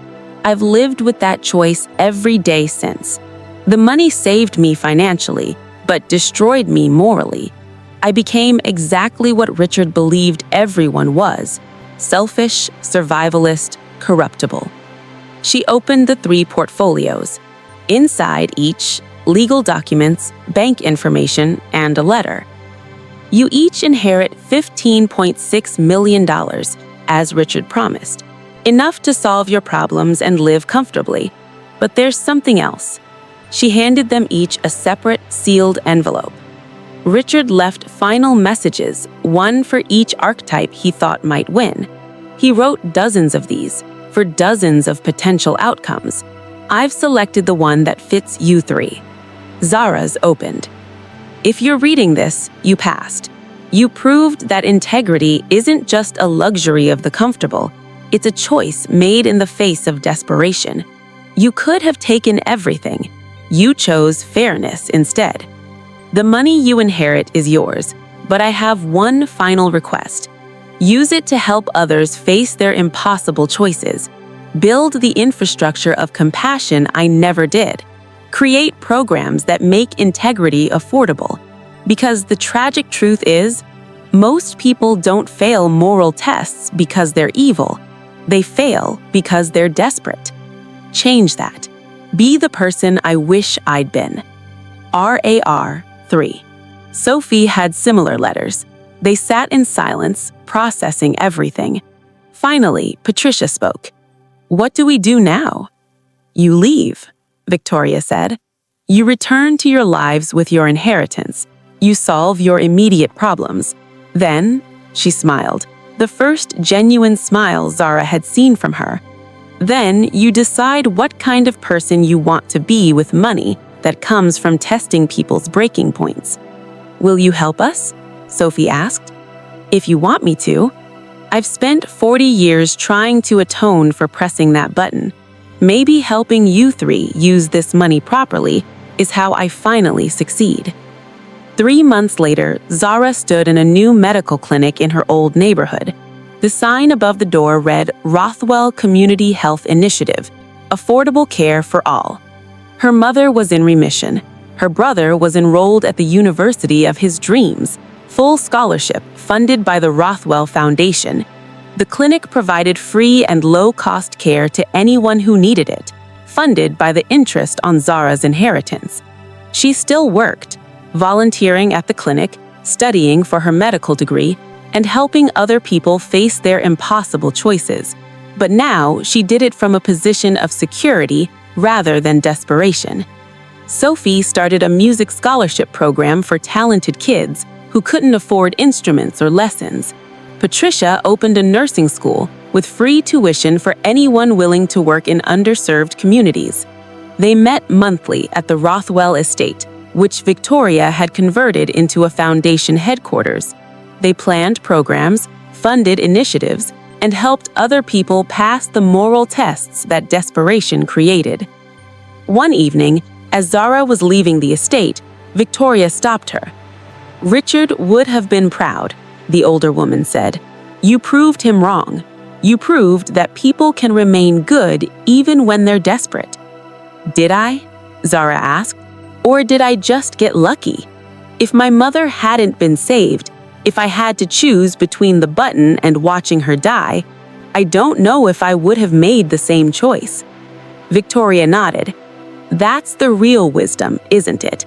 I've lived with that choice every day since. The money saved me financially, but destroyed me morally. I became exactly what Richard believed everyone was: selfish, survivalist, corruptible. She opened the 3 portfolios. Inside each, legal documents, bank information, and a letter. You each inherit $15.6 million, as Richard promised. Enough to solve your problems and live comfortably. But there's something else. She handed them each a separate, sealed envelope. Richard left final messages, one for each archetype he thought might win. He wrote dozens of these, for dozens of potential outcomes. I've selected the one that fits you 3. Zara's opened. If you're reading this, you passed. You proved that integrity isn't just a luxury of the comfortable. It's a choice made in the face of desperation. You could have taken everything. You chose fairness instead. The money you inherit is yours, but I have one final request. Use it to help others face their impossible choices. Build the infrastructure of compassion I never did. Create programs that make integrity affordable. Because the tragic truth is, most people don't fail moral tests because they're evil. They fail because they're desperate. Change that. Be the person I wish I'd been. RAR 3. Sophie had similar letters. They sat in silence, processing everything. Finally, Patricia spoke. What do we do now? You leave, Victoria said. You return to your lives with your inheritance. You solve your immediate problems. Then, she smiled, the first genuine smile Zara had seen from her. Then you decide what kind of person you want to be with money that comes from testing people's breaking points. Will you help us? Sophie asked. If you want me to. I've spent 40 years trying to atone for pressing that button. Maybe helping you 3 use this money properly is how I finally succeed. 3 months later, Zara stood in a new medical clinic in her old neighborhood. The sign above the door read Rothwell Community Health Initiative, affordable care for all. Her mother was in remission. Her brother was enrolled at the university of his dreams, full scholarship funded by the Rothwell Foundation. The clinic provided free and low-cost care to anyone who needed it, funded by the interest on Zara's inheritance. She still worked, volunteering at the clinic, studying for her medical degree, and helping other people face their impossible choices. But now she did it from a position of security rather than desperation. Sophie started a music scholarship program for talented kids who couldn't afford instruments or lessons. Patricia opened a nursing school with free tuition for anyone willing to work in underserved communities. They met monthly at the Rothwell estate, which Victoria had converted into a foundation headquarters. They planned programs, funded initiatives, and helped other people pass the moral tests that desperation created. One evening, as Zara was leaving the estate, Victoria stopped her. "Richard would have been proud," the older woman said. "You proved him wrong. You proved that people can remain good even when they're desperate." "Did I?" Zara asked. "Or did I just get lucky? If my mother hadn't been saved, if I had to choose between the button and watching her die, I don't know if I would have made the same choice." Victoria nodded. "That's the real wisdom, isn't it?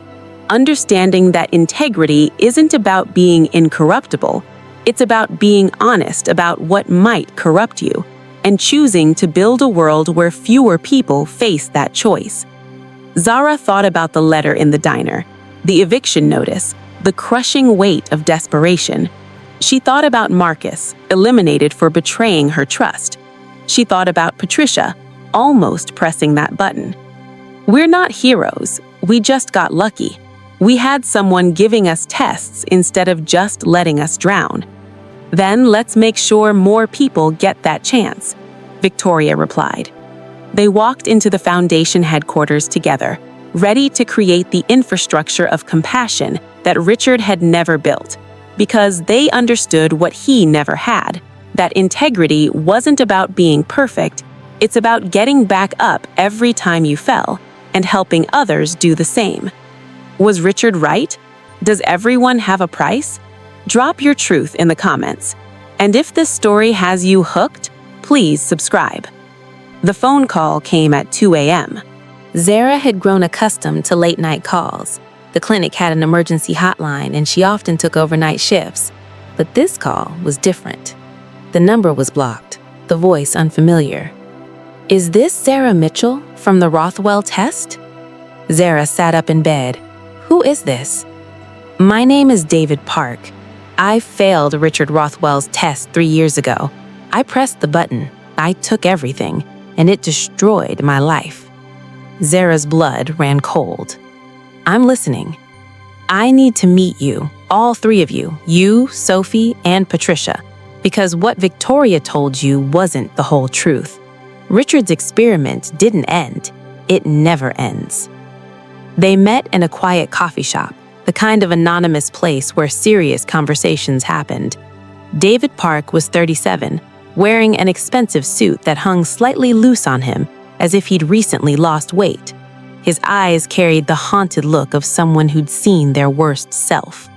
Understanding that integrity isn't about being incorruptible. It's about being honest about what might corrupt you, and choosing to build a world where fewer people face that choice." Zara thought about the letter in the diner, the eviction notice, the crushing weight of desperation. She thought about Marcus, eliminated for betraying her trust. She thought about Patricia, almost pressing that button. "We're not heroes. We just got lucky. We had someone giving us tests instead of just letting us drown. Then let's make sure more people get that chance," Victoria replied. They walked into the foundation headquarters together, ready to create the infrastructure of compassion that Richard had never built, because they understood what he never had, that integrity wasn't about being perfect, it's about getting back up every time you fell and helping others do the same. Was Richard right? Does everyone have a price? Drop your truth in the comments. And if this story has you hooked, please subscribe. The phone call came at 2 a.m. Zara had grown accustomed to late-night calls. The clinic had an emergency hotline and she often took overnight shifts. But this call was different. The number was blocked, the voice unfamiliar. "Is this Zara Mitchell from the Rothwell test?" Zara sat up in bed. "Who is this?" "My name is David Park. I failed Richard Rothwell's test 3 years ago. I pressed the button. I took everything, and it destroyed my life." Zara's blood ran cold. "I'm listening. I need to meet you, all three of you, Sophie, and Patricia, because what Victoria told you wasn't the whole truth. Richard's experiment didn't end. It never ends." They met in a quiet coffee shop, the kind of anonymous place where serious conversations happened. David Park was 37, wearing an expensive suit that hung slightly loose on him, as if he'd recently lost weight. His eyes carried the haunted look of someone who'd seen their worst self.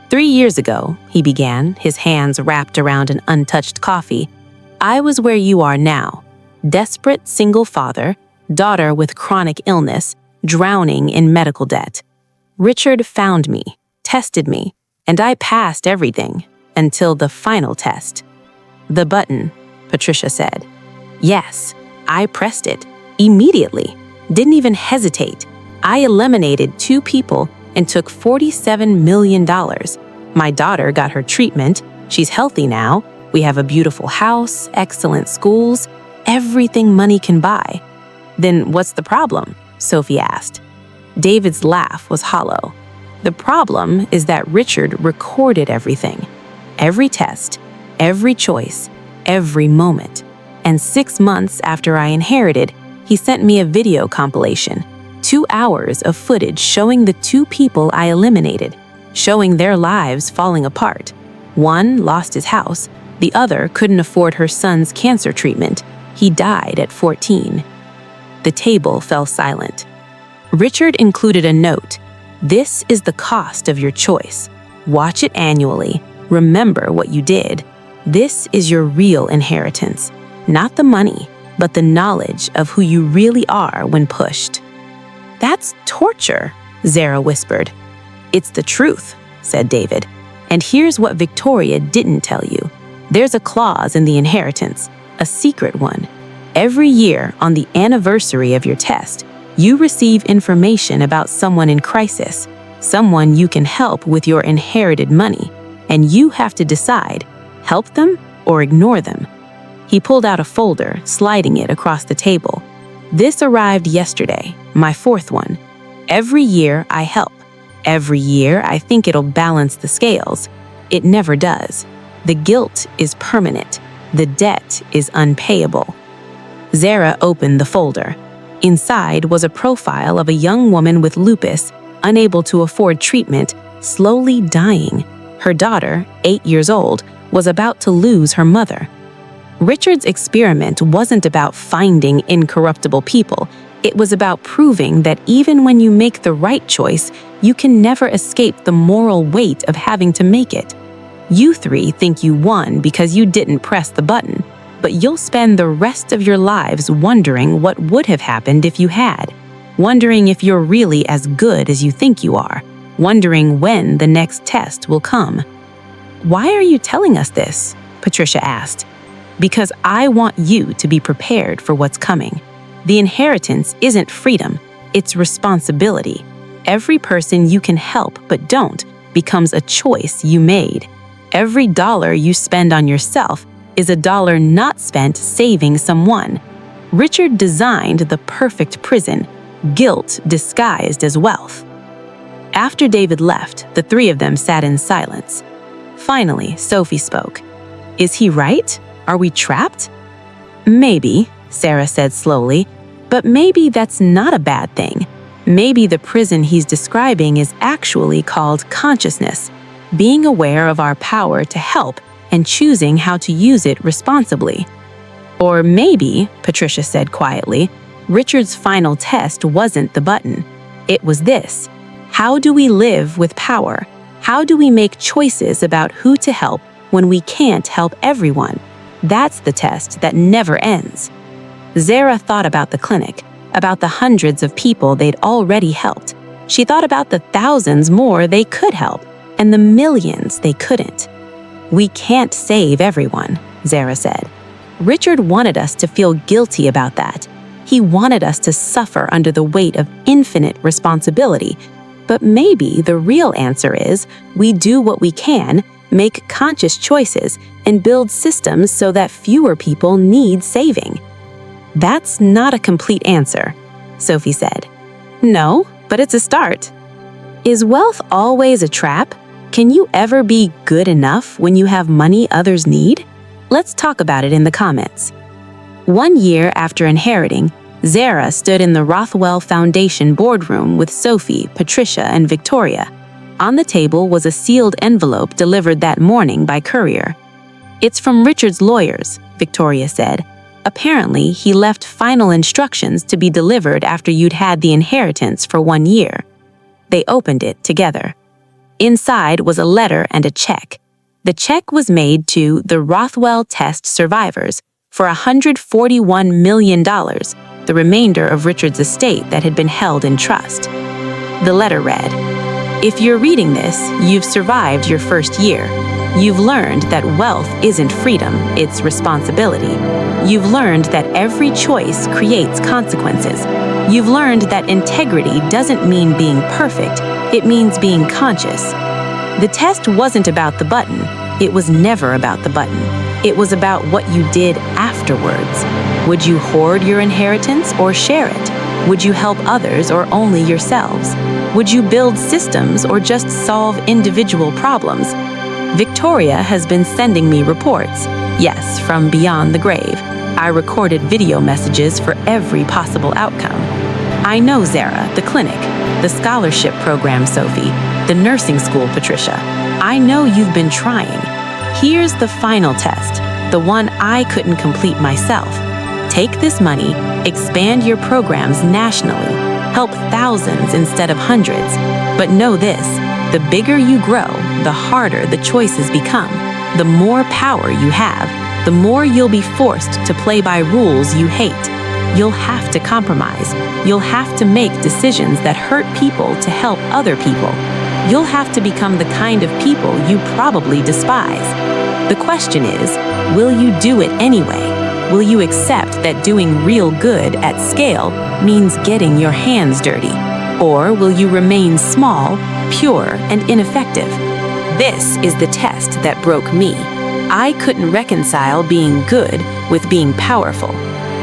"3 years ago," he began, his hands wrapped around an untouched coffee, "I was where you are now. Desperate single father, daughter with chronic illness, drowning in medical debt. Richard found me, tested me, and I passed everything until the final test." "The button," Patricia said. "Yes, I pressed it immediately, didn't even hesitate. I eliminated 2 people and took $47 million. My daughter got her treatment. She's healthy now. We have a beautiful house, excellent schools, everything money can buy." "Then what's the problem?" Sophie asked. David's laugh was hollow. "The problem is that Richard recorded everything. Every test, every choice, every moment. And 6 months after I inherited, he sent me a video compilation, 2 hours of footage showing the 2 people I eliminated, showing their lives falling apart. One lost his house, the other couldn't afford her son's cancer treatment. He died at 14. The table fell silent. Richard included a note. "This is the cost of your choice. Watch it annually. Remember what you did. This is your real inheritance. Not the money, but the knowledge of who you really are when pushed." "That's torture," Zara whispered. "It's the truth," said David. "And here's what Victoria didn't tell you. There's a clause in the inheritance, a secret one. Every year on the anniversary of your test, you receive information about someone in crisis, someone you can help with your inherited money, and you have to decide, help them or ignore them." He pulled out a folder, sliding it across the table. This arrived yesterday, my fourth one. Every year I help. Every year I think it'll balance the scales. It never does. The guilt is permanent. The debt is unpayable. Zara opened the folder. Inside was a profile of a young woman with lupus, unable to afford treatment, slowly dying. Her daughter, 8 years old, was about to lose her mother. Richard's experiment wasn't about finding incorruptible people. It was about proving that even when you make the right choice, you can never escape the moral weight of having to make it. You three think you won because you didn't press the button, but you'll spend the rest of your lives wondering what would have happened if you had, wondering if you're really as good as you think you are, wondering when the next test will come. "Why are you telling us this?" Patricia asked. "Because I want you to be prepared for what's coming. The inheritance isn't freedom, it's responsibility. Every person you can help but don't becomes a choice you made. Every dollar you spend on yourself is a dollar not spent saving someone. Richard designed the perfect prison, guilt disguised as wealth." After David left, the three of them sat in silence. Finally, Sophie spoke. "Is he right? Are we trapped?" "Maybe," Sarah said slowly, "but maybe that's not a bad thing. Maybe the prison he's describing is actually called consciousness, being aware of our power to help and choosing how to use it responsibly. Or maybe," Patricia said quietly, "Richard's final test wasn't the button. It was this. How do we live with power? How do we make choices about who to help when we can't help everyone? That's the test that never ends." Zara thought about the clinic, about the hundreds of people they'd already helped. She thought about the thousands more they could help, and the millions they couldn't. "We can't save everyone," Zara said. "Richard wanted us to feel guilty about that. He wanted us to suffer under the weight of infinite responsibility. But maybe the real answer is we do what we can, make conscious choices, and build systems so that fewer people need saving." "That's not a complete answer," Sophie said. "No, but it's a start." "Is wealth always a trap? Can you ever be good enough when you have money others need? Let's talk about it in the comments." 1 year after inheriting, Zara stood in the Rothwell Foundation boardroom with Sophie, Patricia, and Victoria. On the table was a sealed envelope delivered that morning by courier. "It's from Richard's lawyers," Victoria said. "Apparently, he left final instructions to be delivered after you'd had the inheritance for 1 year." They opened it together. Inside was a letter and a check. The check was made to the Rothwell test survivors for $141 million, the remainder of Richard's estate that had been held in trust. The letter read, "If you're reading this, you've survived your first year. You've learned that wealth isn't freedom, it's responsibility. You've learned that every choice creates consequences. You've learned that integrity doesn't mean being perfect, it means being conscious." The test wasn't about the button. It was never about the button. It was about what you did afterwards. Would you hoard your inheritance or share it? Would you help others or only yourselves? Would you build systems or just solve individual problems? Victoria has been sending me reports. Yes, from beyond the grave. I recorded video messages for every possible outcome. I know Zara, the clinic, the scholarship program, Sophie, the nursing school, Patricia. I know you've been trying. Here's the final test, the one I couldn't complete myself. Take this money, expand your programs nationally, help thousands instead of hundreds. But know this, the bigger you grow, the harder the choices become. The more power you have, the more you'll be forced to play by rules you hate. You'll have to compromise. You'll have to make decisions that hurt people to help other people. You'll have to become the kind of people you probably despise. The question is, will you do it anyway? Will you accept that doing real good at scale means getting your hands dirty? Or will you remain small, pure, and ineffective? This is the test that broke me. I couldn't reconcile being good with being powerful.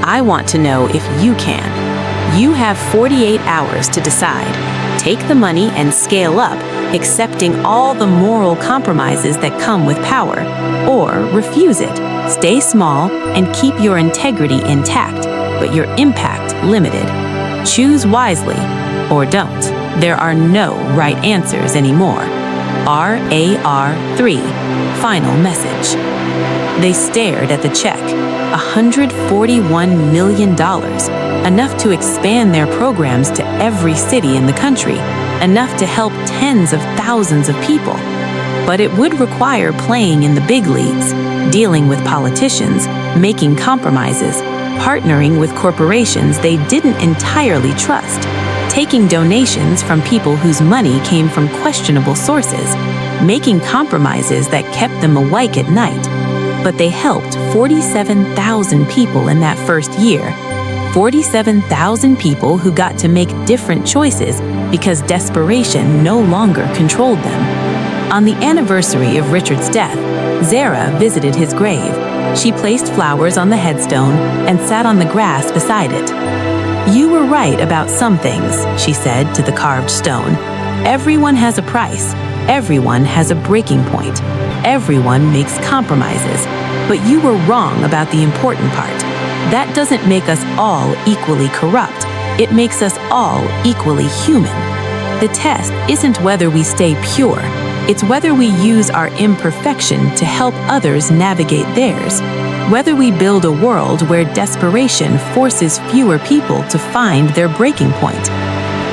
I want to know if you can. You have 48 hours to decide. Take the money and scale up, accepting all the moral compromises that come with power, or refuse it. Stay small and keep your integrity intact, but your impact limited. Choose wisely or don't. There are no right answers anymore. RAR3, final message. They stared at the check, $141 million, enough to expand their programs to every city in the country, enough to help tens of thousands of people. But it would require playing in the big leagues, dealing with politicians, making compromises, partnering with corporations they didn't entirely trust, taking donations from people whose money came from questionable sources, making compromises that kept them awake at night. But they helped 47,000 people in that first year. 47,000 people who got to make different choices because desperation no longer controlled them. On the anniversary of Richard's death, Zara visited his grave. She placed flowers on the headstone and sat on the grass beside it. "You were right about some things," she said to the carved stone. "Everyone has a price. Everyone has a breaking point. Everyone makes compromises. But you were wrong about the important part. That doesn't make us all equally corrupt. It makes us all equally human. The test isn't whether we stay pure. It's whether we use our imperfection to help others navigate theirs. Whether we build a world where desperation forces fewer people to find their breaking point."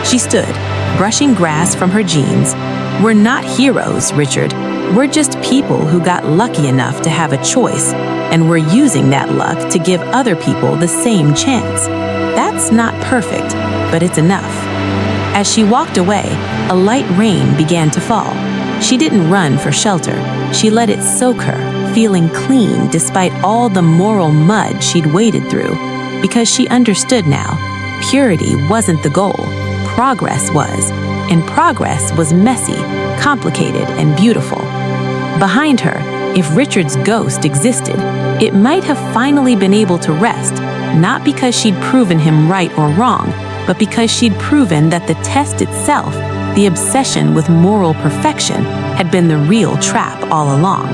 She stood, brushing grass from her jeans. "We're not heroes, Richard. We're just people who got lucky enough to have a choice, and we're using that luck to give other people the same chance. That's not perfect, but it's enough." As she walked away, a light rain began to fall. She didn't run for shelter. She let it soak her, feeling clean despite all the moral mud she'd waded through, because she understood now. Purity wasn't the goal. Progress was. And progress was messy, complicated, and beautiful. Behind her, if Richard's ghost existed, it might have finally been able to rest, not because she'd proven him right or wrong, but because she'd proven that the test itself, the obsession with moral perfection, had been the real trap all along.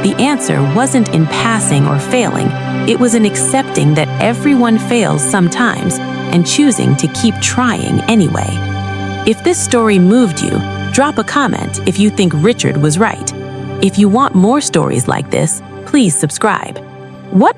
The answer wasn't in passing or failing, it was in accepting that everyone fails sometimes and choosing to keep trying anyway. If this story moved you, drop a comment if you think Richard was right. If you want more stories like this, please subscribe. What